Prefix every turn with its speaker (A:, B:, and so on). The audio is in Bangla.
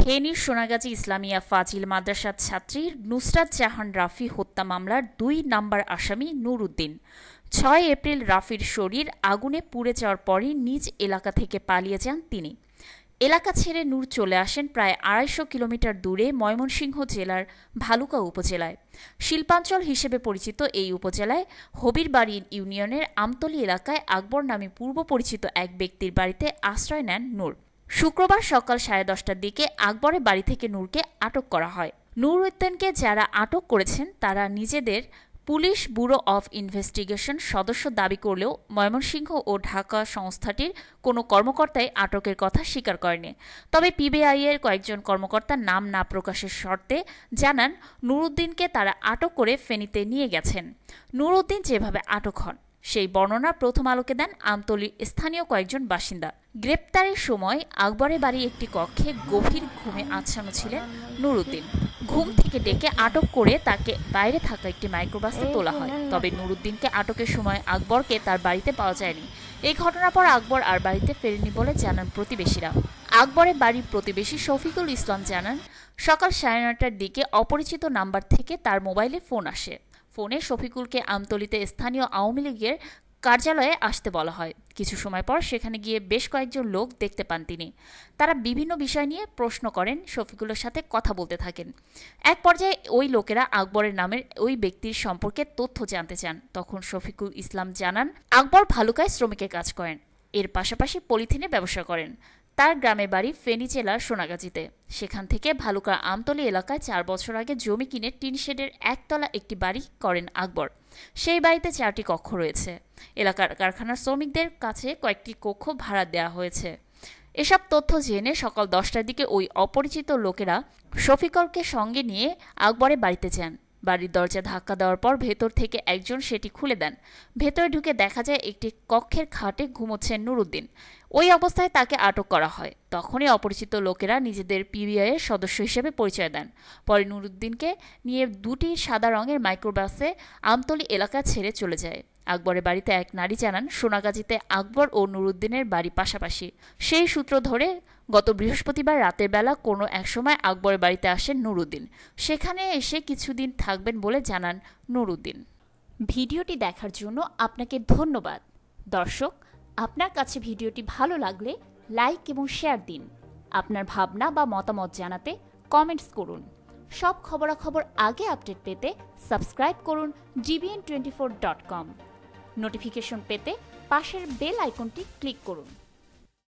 A: ফেনীর সোনাগাজী ইসলামিয়া ফাজিল মাদ্রাসার ছাত্রী নুসরাত জাহান রাফি হত্যা মামলার ২ নম্বর আসামি নূর উদ্দিন। ৬ এপ্রিল রাফির শরীর আগুনে পুড়ে যাওয়ার পরই নিজ এলাকা থেকে পালিয়ে যান তিনি। এলাকা ছেড়ে নূর চলে আসেন প্রায় ২৫০ কিলোমিটার দূরে ময়মনসিংহ জেলার ভালুকা উপজেলায়। শিল্পাঞ্চল হিসেবে পরিচিত এই উপজেলায় হবিরবাড়ি ইউনিয়নের আমতলী এলাকায় আকবর নামে পূর্ব পরিচিত এক ব্যক্তির বাড়িতে আশ্রয় নেন নূর। শুক্রবার সকাল 10:30টার দিকে আকবরের বাড়ি থেকে নূরকে আটক করা হয়। নূর উদ্দিনকে যারা আটক করেছেন তারা নিজেদের পুলিশ ব্যুরো অফ ইনভেস্টিগেশন সদস্য দাবি করলেও ময়মনসিংহ ও ঢাকা সংস্থাটির কোনো কর্মকর্তাই আটকের কথা স্বীকার করেনি। তবে পিবিআইয়ের কয়েকজন কর্মকর্তার নাম না প্রকাশের শর্তে জানান নূর উদ্দিনকে তারা আটক করে ফেনীতে নিয়ে গেছেন। নূর উদ্দিন যেভাবে আটক হন সেই বর্ণনা প্রথম আলোকে দেন আমতলীর স্থানীয় কয়েকজন বাসিন্দা। গ্রেপ্তারের সময় আকবরের বাড়ি একটি কক্ষে গভীর ঘুমে আচ্ছন্ন ছিলেন নূর উদ্দিন। ঘুম থেকে ডেকে আটক করে তাকে বাইরে থাকা একটি মাইক্রোবাসে তোলা হয়। তবে নূর উদ্দিনকে আটকের সময় আকবরকে তার বাড়িতে পাওয়া যায়নি। এই ঘটনার পর আকবর আর বাড়িতে ফেরেনি বলে জানান প্রতিবেশীরা। আকবরের বাড়ির প্রতিবেশী শফিকুল ইসলাম জানান, সকাল 9:30টার দিকে অপরিচিত নাম্বার থেকে তার মোবাইলে ফোন আসে। ফোনে শফিকুলকে আমতলীতে স্থানীয় আওয়ামী লীগের কার্যালয়ে আসতে বলা হয়। কিছু সময় পর সেখানে গিয়ে বেশ কয়েকজন লোক দেখতে পান তিনি। তারা বিভিন্ন বিষয় নিয়ে প্রশ্ন করেন, শফিকুলের সাথে কথা বলতে থাকেন। এক পর্যায়ে ওই লোকেরা আকবরের নামের ওই ব্যক্তির সম্পর্কে তথ্য জানতে চান। তখন শফিকুল ইসলাম জানান, আকবর ভালুকায় শ্রমিকের কাজ করেন, এর পাশাপাশি পলিথিনের ব্যবসা করেন। তার গ্রামের বাড়ি ফেনী জেলার সোনাগাজীতে। সেখান থেকে ভালুকা আমতলী এলাকায় 4 বছর আগে জমি কিনে টিন শেডের একতলা একটি বাড়ি করেন আকবর। সেই বাড়িতে 4টি কক্ষ রয়েছে। এলাকার কারখানার শ্রমিকদের কাছে কয়েকটি কক্ষ ভাড়া দেওয়া হয়েছে। এসব তথ্য জেনে সকাল 10টার দিকে ওই অপরিচিত লোকেরা শফিকুলকে সঙ্গে নিয়ে আকবরের বাড়িতে যান। বাড়ির দরজা ধাক্কা দেওয়ার পর ভেতর থেকে একজন সেটি খুলে দেন। ভেতরে ঢুকে দেখা যায় একটি কক্ষের খাটে ঘুমোচ্ছেন নূর উদ্দিন। ওই অবস্থায় তাকে আটক করা হয়। তখনই অপরিচিত লোকেরা নিজেদের পিবিআইয়ের সদস্য হিসেবে পরিচয় দেন। পরে নূর উদ্দিনকে নিয়ে 2টি সাদা রঙের মাইক্রোবাসে আমতলী এলাকা ছেড়ে চলে যায়। আকবরের বাড়িতে এক নারী জানান, সোনাগাজীতে আকবর ও নূর উদ্দিনের বাড়ি পাশাপাশি। সেই সূত্র ধরে গত বৃহস্পতিবার রাতের বেলা কোনো এক সময় আকবরের বাড়িতে আসেন নূর উদ্দিন। সেখানে এসে কিছুদিন থাকবেন বলে জানান নূর উদ্দিন। ভিডিওটি দেখার জন্য আপনাকে ধন্যবাদ। দর্শক, আপনার কাছে ভিডিওটি ভালো লাগলে লাইক এবং শেয়ার দিন। আপনার ভাবনা বা মতামত জানাতে কমেন্টস করুন। সব খবরাখবর আগে আপডেট পেতে সাবস্ক্রাইব করুন dbn24.com। নোটিফিকেশন পেতে পাশের বেল আইকনটি ক্লিক করুন।